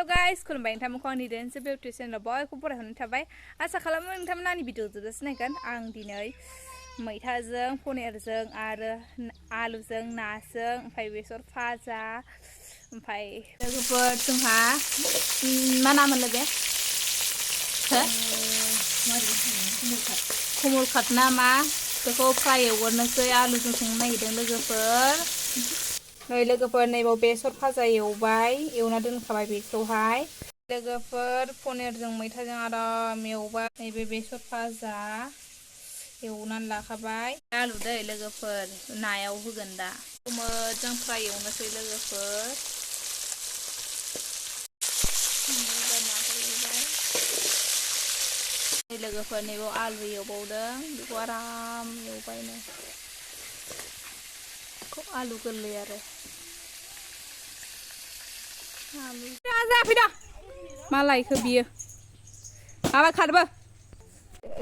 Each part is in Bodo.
हेलो गाइस खुलुमबाय नोंथांमोनखौ आंनि डेन्स बिउटि चेनेलाव बयखौबो बरायहरनाय थाबाय आसा खालामो नोंथांमोना आंनि भिडिअ जोबोद सिनायगोन आं दिनै मैथाजों पनिरजों आरो आलुजों नाजों ओमफ्राय बेसर फाजा ओमफ्राय लोगोफोर जोंहा मा नाम मोननो बे कमल काट ना मा बेखौ फ्राय एवगोरनोसै आलुजों संनो नागिरदों लोगोफोर नै लोगोफोर नैबाव बेसर फाजा एवबाय एवना दोनखाबाय बेखौहाय लोगोफोर पनिरजों मैथाजों आराम एवबाय नैबे बेसर फाजा एवनानै लाखाबाय आलु दै लोगोफोर नायाव होगोन दा मोजां फ्राय एवनोसै लोगोफोर लोगोफोर नैबाव आलु एवबावदों बेखौ आराम एवबायनो आलु गोरलै आरो जाफैदा मा लायखो बियो माबा खारबो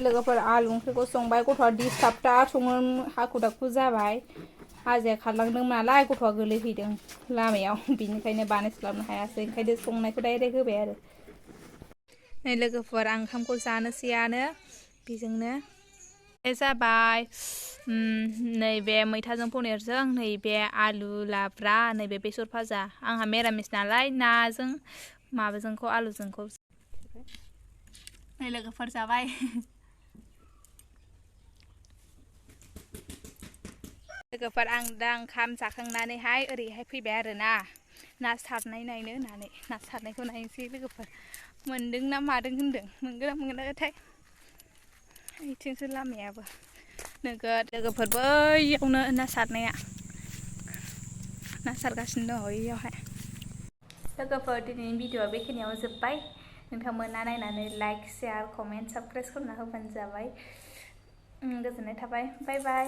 लोगोफोर आलु ओंख्रिखौ संबाय गथ'आ डिस्टार्बथा सङो हाखु दाखु जाबाय हाजाया खारलांदों नालाय गथ'आ गोलैहैदों लामायाव बिनिखायनो बानायस्लाबनो हायासै ओंखायनो संनायखौ डाइरेक्ट होबाय आरो नै लोगोफोर आं ओंखामखौ जानोसैयानो बेजोंनो जाबाय नैबे मैथाजों पनिरजों नैबे आलु लाब्रा नैबे बेसर फाजा आंहा मिरामिस नालाय नाजों माबाजोंखौ आलुजोंखौ नै लोगोफोर जाबाय लोगोफोर आं दा ओंखाम जाखांनानैहाय ओरैहाय फैबाय आरोना ना सारनाय नायनो होननानै ना सारनायखौ नायनोसै लोगोफोर मोनदों ना मादों होनदों मोनगोन ना मोनाथाय बिथिंसो लामायाबो नोगोद लोगोफोर बैयावनो ना सारनाया ना सारगासिनो दं बैयावहाय लोगोफोर दिनैनि भिडिअआ बेखिनियाव जोब्बाय नोंथांमोना नायनानै लाइक शेयार कमेन्ट साबस्क्राइब खालामना होबानो जाबाय गोजोननाय थाबाय बाय बाय